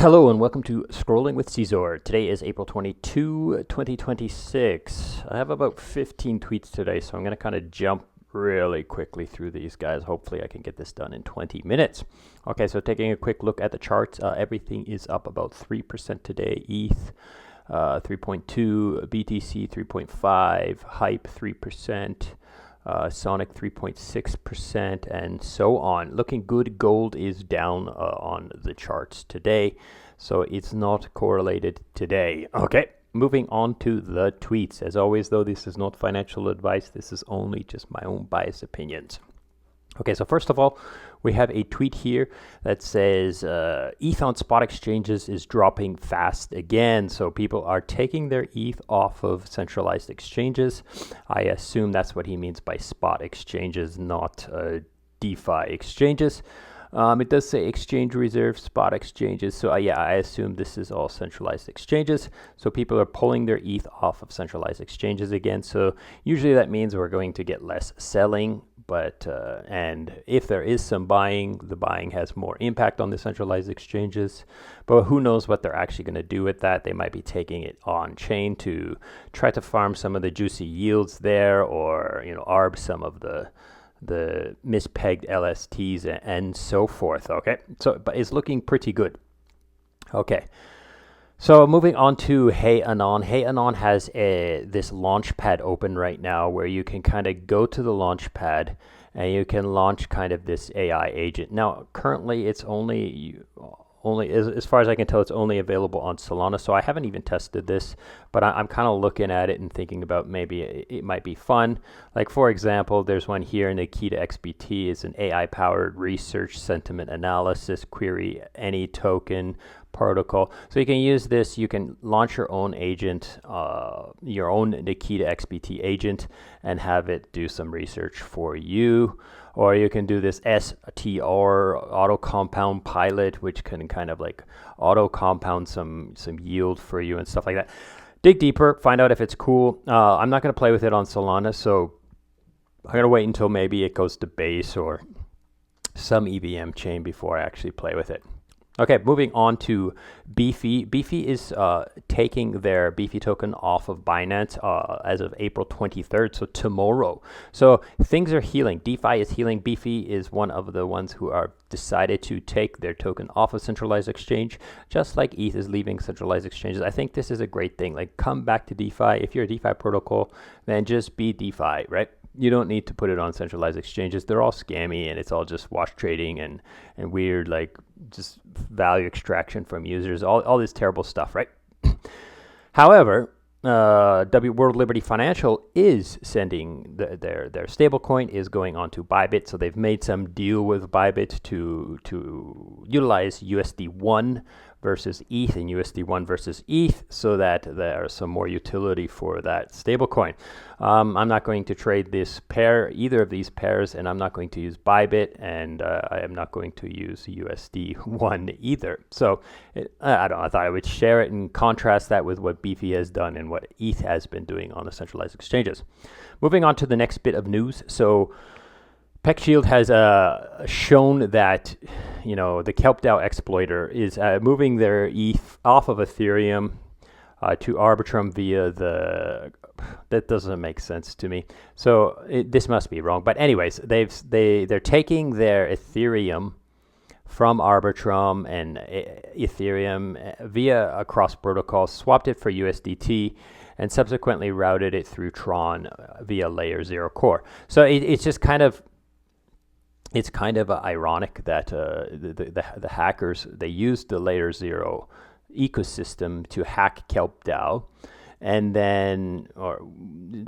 Hello and welcome to Scrolling with Ceazor. Today is April 22, 2026. I have about 15 tweets today, so I'm going to kind of jump really quickly through these guys. Hopefully I can get this done in 20 minutes. Okay, so taking a quick look at the charts, everything is up about 3% today. ETH 3.2, BTC 3.5, Hype 3%. Sonic 3.6%, and so on. Looking good. Gold is down on the charts today, so it's not correlated today. Okay, moving on to the tweets. As always, though, this is not financial advice. This is only just my own biased opinions. Okay, so first of all, we have a tweet here that says ETH on spot exchanges is dropping fast again. So people are taking their ETH off of centralized exchanges. I assume that's what he means by spot exchanges, not DeFi exchanges. It does say exchange reserve spot exchanges. So yeah, I assume this is all centralized exchanges. So people are pulling their ETH off of centralized exchanges again. So usually that means we're going to get less selling. But and if there is some buying, the buying has more impact on the centralized exchanges. But who knows what they're actually going to do with that? They might be taking it on chain to try to farm some of the juicy yields there, or arb some of the mispegged LSTs and so forth. Okay, so but it's looking pretty good. Okay. So moving on to Hey Anon. Hey Anon has this launch pad open right now where you can kind of go to the launch pad and you can launch kind of this AI agent. Now, currently it's only as far as I can tell, it's only available on Solana. So I haven't even tested this, but I'm kind of looking at it and thinking about maybe it might be fun. Like, for example, there's one here in the key to XBT is an AI-powered research sentiment analysis query any token protocol. So you can use this, you can launch your own agent, your own Nikita XBT agent, and have it do some research for you. Or you can do this STR auto compound pilot, which can kind of like auto compound some yield for you and stuff like that. Dig deeper, find out if it's cool. I'm not going to play with it on Solana, so I'm going to wait until maybe it goes to Base or some EVM chain before I actually play with it. Okay, moving on to Beefy. Beefy is taking their Beefy token off of Binance as of April 23rd, so tomorrow. So things are healing. DeFi is healing. Beefy is one of the ones who are decided to take their token off of centralized exchange, just like ETH is leaving centralized exchanges. I think this is a great thing. Like, come back to DeFi. If you're a DeFi protocol, then just be DeFi, right? You don't need to put it on centralized exchanges. They're all scammy and it's all just wash trading and weird, like, just value extraction from users, all this terrible stuff, right? However, World Liberty Financial is sending their stablecoin is going on to Bybit, so they've made some deal with Bybit to utilize USD1 versus ETH and USD1 versus ETH, so that there's some more utility for that stablecoin. I'm not going to trade this pair, either of these pairs, and I'm not going to use Bybit, and I am not going to use USD1 either. So I don't know, I thought I would share it and contrast that with what Beefy has done and what ETH has been doing on the centralized exchanges. Moving on to the next bit of news. So PeckShield has shown that the KelpDAO exploiter is moving their ETH off of Ethereum to Arbitrum via that doesn't make sense to me. So this must be wrong. But anyways, they're taking their Ethereum from Arbitrum and Ethereum via a cross protocol, swapped it for USDT, and subsequently routed it through Tron via Layer 0 core. So it's just kind of ironic that the hackers, they used the Layer 0 ecosystem to hack KelpDAO, and then, or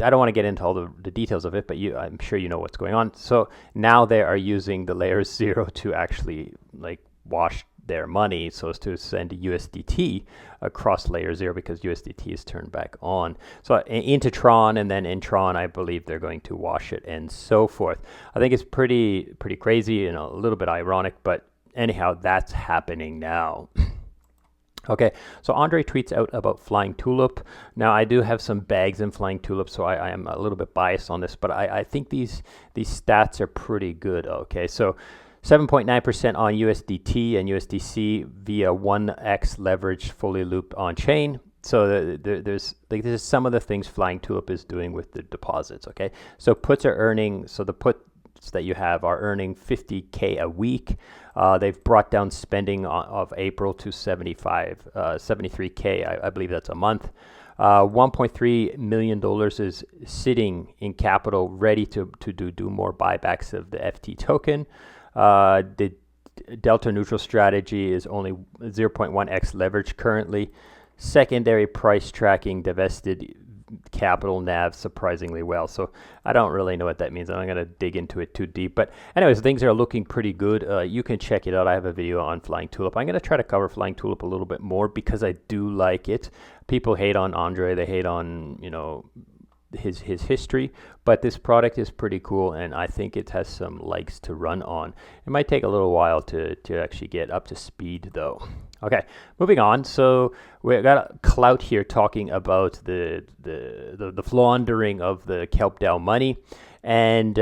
I don't want to get into all the details of it, but I'm sure you know what's going on. So now they are using the Layer 0 to actually like wash their money so as to send USDT across Layer 0 because USDT is turned back on. So into Tron, and then in Tron, I believe they're going to wash it and so forth. I think it's pretty crazy and a little bit ironic, but anyhow, that's happening now. Okay, so Andre tweets out about Flying Tulip. Now, I do have some bags in Flying Tulip, so I am a little bit biased on this, but I think these stats are pretty good. Okay, so 7.9% on USDT and USDC via 1x leverage fully looped on chain. So there's like this is some of the things Flying Tulip is doing with the deposits. Okay, so puts are earning. So the puts that you have are earning 50K a week. They've brought down spending of April to 73K. I believe that's a month. $1.3 million is sitting in capital, ready to do more buybacks of the FT token. The delta neutral strategy is only 0.1x leverage currently. Secondary price tracking divested capital NAV surprisingly well. So I don't really know what that means. I'm not going to dig into it too deep. But anyways, things are looking pretty good. You can check it out. I have a video on Flying Tulip. I'm going to try to cover Flying Tulip a little bit more because I do like it. People hate on Andre. They hate on, his history, but this product is pretty cool, and I think it has some legs to run on. It might take a little while to actually get up to speed, though. Okay, moving on. So we got a Clout here talking about the laundering of the Kelp DAO money, and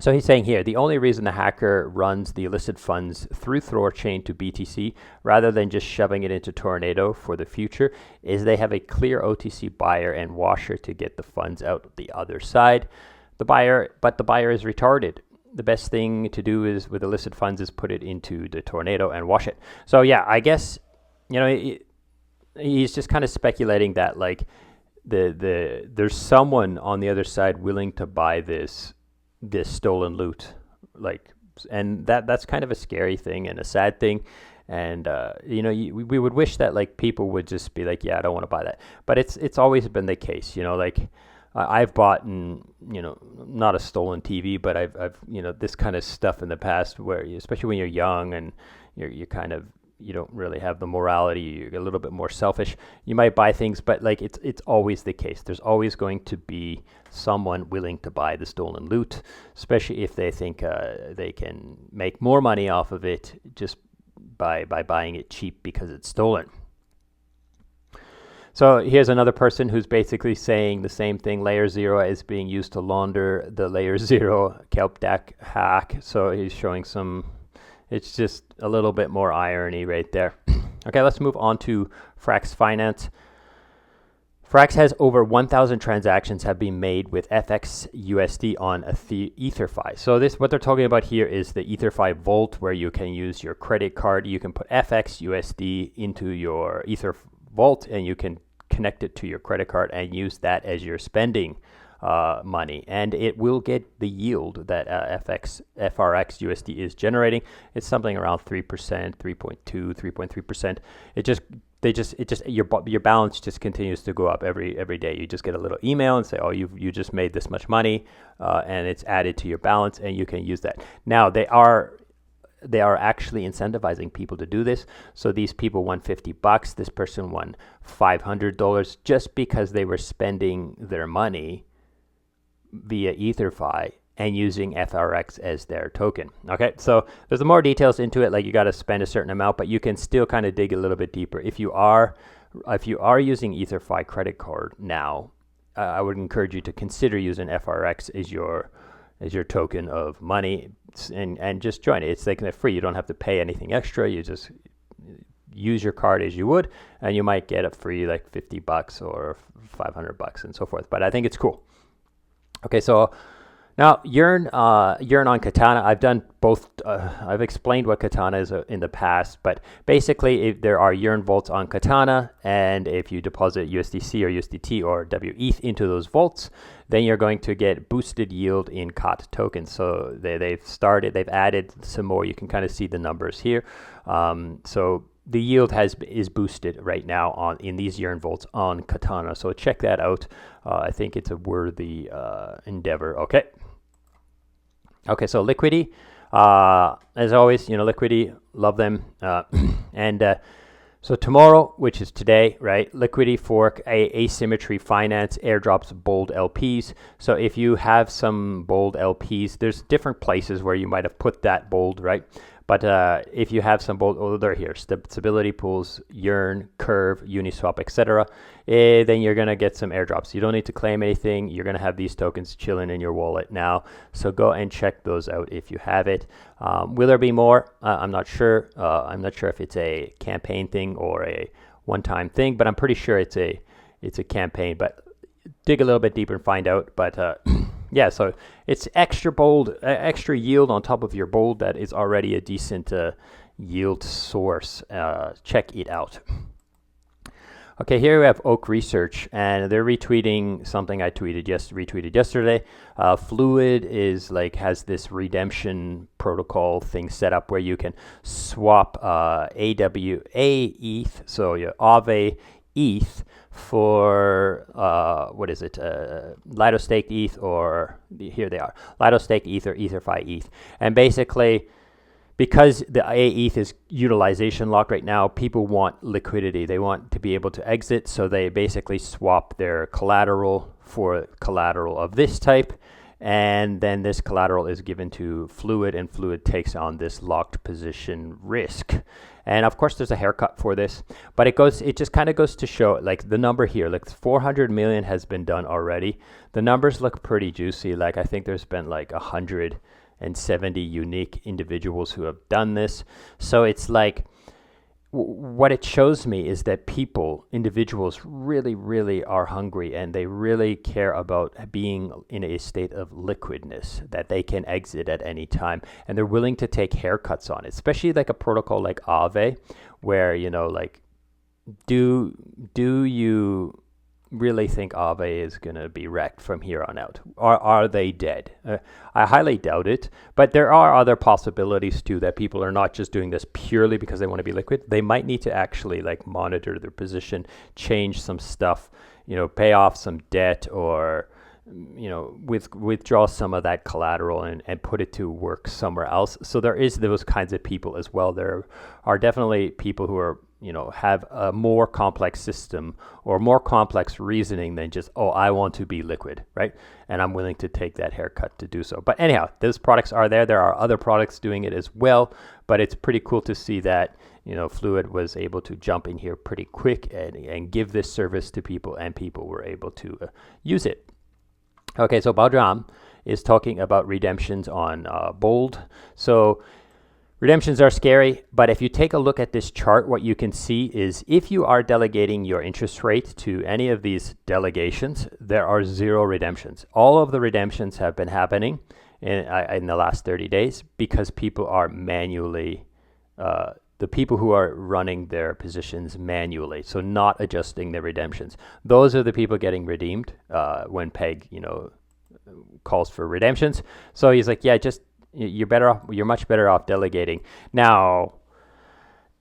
so he's saying here, the only reason the hacker runs the illicit funds through Thorchain to BTC rather than just shoving it into Tornado for the future is they have a clear OTC buyer and washer to get the funds out the other side. The buyer is retarded. The best thing to do is with illicit funds is put it into the Tornado and wash it. So yeah, I guess, he's just kind of speculating that like there's someone on the other side willing to buy this stolen loot, and that's kind of a scary thing and a sad thing, and we would wish that like people would just be like, yeah, I don't want to buy that, but it's always been the case, I've bought not a stolen TV, but I've this kind of stuff in the past where especially when you're young and you kind of you don't really have the morality, you're a little bit more selfish, you might buy things, but like it's always the case. There's always going to be someone willing to buy the stolen loot, especially if they think they can make more money off of it just by buying it cheap because it's stolen. So here's another person who's basically saying the same thing. Layer 0 is being used to launder the Layer 0 Kelp DAO hack. So he's showing it's just a little bit more irony right there. Okay, let's move on to Frax Finance. Frax has over 1,000 transactions have been made with FX USD on EtherFi. So what they're talking about here is the EtherFi Vault, where you can use your credit card. You can put FX USD into your Ether Vault, and you can connect it to your credit card and use that as your spending money, and it will get the yield that FRX USD is generating. It's something around 3%, 3.2, 3.3%. Your balance just continues to go up every day. You just get a little email and say, oh, you just made this much money, and it's added to your balance, and you can use that. Now they are actually incentivizing people to do this. So these people won $50. This person won $500 just because they were spending their money via EtherFi and using FRX as their token. Okay, so there's more details into it, like you got to spend a certain amount, but you can still kind of dig a little bit deeper. If you are using EtherFi credit card now, I would encourage you to consider using FRX as your token of money, and just join it. It's like free. You don't have to pay anything extra. You just use your card as you would, and you might get it free like $50 or $500 and so forth. But I think it's cool. Okay, so now Yearn on Katana. I've done both. I've explained what Katana is in the past, but basically there are Yearn vaults on Katana, and if you deposit USDC or USDT or WETH into those vaults, then you're going to get boosted yield in COT tokens. So they've added some more. You can kind of see the numbers here. So the yield is boosted right now in these Yearn vaults on Katana. So check that out. I think it's a worthy endeavor. Okay, so Liquidity. As always, Liquidity, love them. So tomorrow, which is today, right? Liquidity fork Asymmetry Finance airdrops bold LPs. So if you have some bold LPs, there's different places where you might have put that bold, right? But if you have some bold, oh, they're here, stability pools, Yearn, Curve, Uniswap, etc., then you're going to get some airdrops. You don't need to claim anything. You're going to have these tokens chilling in your wallet now. So go and check those out if you have it. Will there be more? I'm not sure. I'm not sure if it's a campaign thing or a one-time thing, but I'm pretty sure it's a campaign. But dig a little bit deeper and find out. But yeah, so it's extra bold, extra yield on top of your bold that is already a decent yield source. Check it out. Okay, here we have Oak Research, and they're retweeting something I retweeted yesterday. Fluid is has this redemption protocol thing set up where you can swap AWA ETH, so your Aave ETH for what is it, Lido staked ETH, or here they are, Lido staked ETH or EtherFi ETH, and basically, because the AETH is utilization locked right now, people want liquidity. They want to be able to exit, so they basically swap their collateral for collateral of this type, and then this collateral is given to Fluid, and Fluid takes on this locked position risk. And of course, there's a haircut for this, but it just kind of goes to show, the number here, 400 million has been done already. The numbers look pretty juicy. I think there's been 170 unique individuals who have done this. So it's what it shows me is that individuals really, really are hungry, and they really care about being in a state of liquidness that they can exit at any time, and they're willing to take haircuts on it, especially a protocol like Aave, where do you really think Aave is going to be wrecked from here on out? Are they dead? I highly doubt it, but there are other possibilities too, that people are not just doing this purely because they want to be liquid. They might need to actually monitor their position, change some stuff, pay off some debt, or withdraw some of that collateral and put it to work somewhere else. So there is those kinds of people as well. There are definitely people who are have a more complex system or more complex reasoning than just, oh, I want to be liquid, right? And I'm willing to take that haircut to do so. But anyhow, those products are there. There are other products doing it as well, but it's pretty cool to see that, Fluid was able to jump in here pretty quick and give this service to people, and people were able to use it. Okay, so Baudram is talking about redemptions on Bold. So redemptions are scary, but if you take a look at this chart, what you can see is if you are delegating your interest rate to any of these delegations, there are 0 redemptions. All of the redemptions have been happening in the last 30 days because people are manually, the people who are running their positions manually, so not adjusting their redemptions. Those are the people getting redeemed when Peg, calls for redemptions. So he's like, yeah, you're much better off delegating. Now,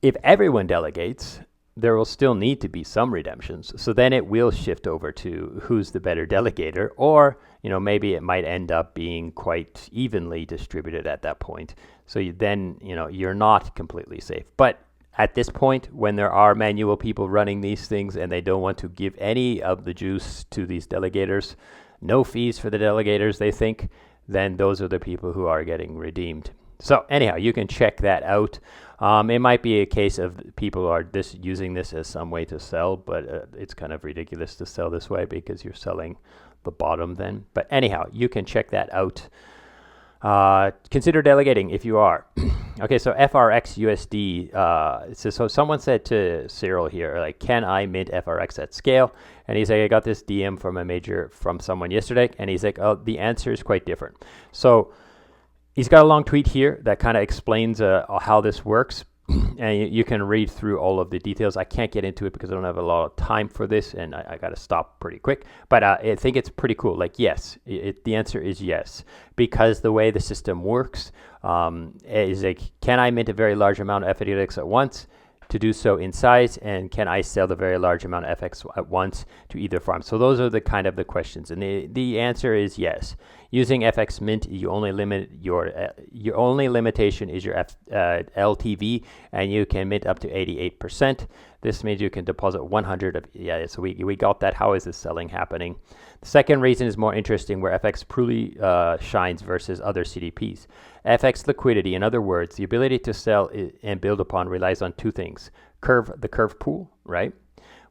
if everyone delegates, there will still need to be some redemptions. So then it will shift over to who's the better delegator, or maybe it might end up being quite evenly distributed at that point. So you're not completely safe. But at this point, when there are manual people running these things and they don't want to give any of the juice to these delegators, no fees for the delegators, they think, then those are the people who are getting redeemed. So anyhow, you can check that out. It might be a case of people are using this as some way to sell, but it's kind of ridiculous to sell this way because you're selling the bottom then. But anyhow, you can check that out. Consider delegating if you are. Okay, so FRX USD. So someone said to Cyril here, can I mint FRX at scale? And he's like, I got this DM from someone yesterday, and he's like, oh, the answer is quite different. So he's got a long tweet here that kind of explains how this works. And you can read through all of the details. I can't get into it because I don't have a lot of time for this, and I got to stop pretty quick. But I think it's pretty cool. Yes, the answer is yes, because the way the system works is can I mint a very large amount of FTX at once to do so in size, and can I sell the very large amount of FX at once to either farm? So those are the kind of the questions, and the answer is yes. Using FX Mint, your only limitation is your LTV, and you can mint up to 88%. This means you can deposit 100 of, so we got that. How is this selling happening? The second reason is more interesting, where FX truly shines versus other CDPs. FX liquidity, in other words, the ability to sell and build upon, relies on two things. The curve pool, right?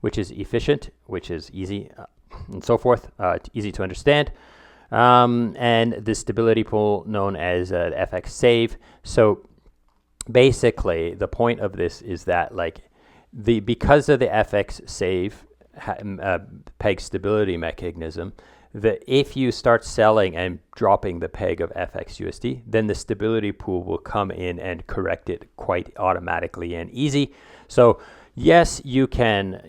Which is efficient, which is easy, and so forth, easy to understand. And the stability pool known as FX Save. So basically, the point of this is that because of the FX Save peg stability mechanism, that if you start selling and dropping the peg of FX USD, then the stability pool will come in and correct it quite automatically and easy. So yes, you can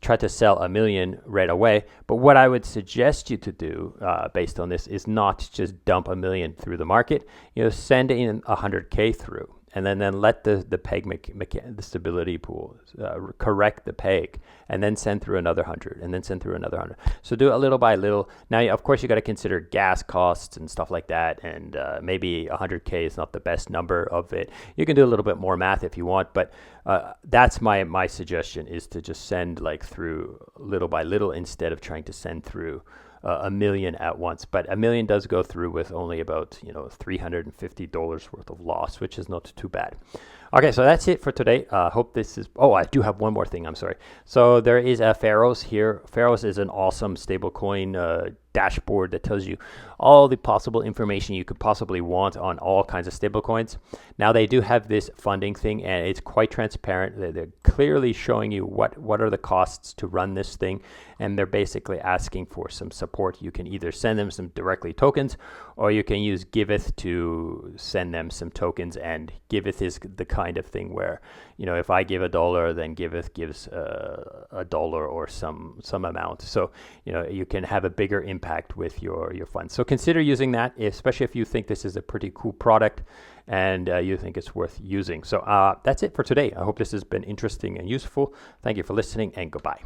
try to sell $1 million right away. But what I would suggest you to do based on this is not just dump $1 million through the market. Send in 100K through, and then let the peg the stability pool correct the peg, and then send through another 100, and then send through another 100. So do it little by little. Now, of course, you got to consider gas costs and stuff like that, and maybe 100K is not the best number of it. You can do a little bit more math if you want, but that's my suggestion, is to just send through little by little instead of trying to send through $1 million at once. But $1 million does go through with only about $350 worth of loss, which is not too bad. Okay, so that's it for today. Hope this is. Oh, I do have one more thing. I'm sorry. So there is Pharaohs here. Pharaohs is an awesome stablecoin dashboard that tells you all the possible information you could possibly want on all kinds of stablecoins. Now, they do have this funding thing, and it's quite transparent. They're clearly showing you what are the costs to run this thing, and they're basically asking for some support. You can either send them some directly tokens, or you can use Giveth to send them some tokens. And Giveth is the kind of thing where, if I give $1, then Giveth gives $1 or some amount. So, you can have a bigger impact with your funds. So consider using that, especially if you think this is a pretty cool product and you think it's worth using. So that's it for today. I hope this has been interesting and useful. Thank you for listening, and goodbye.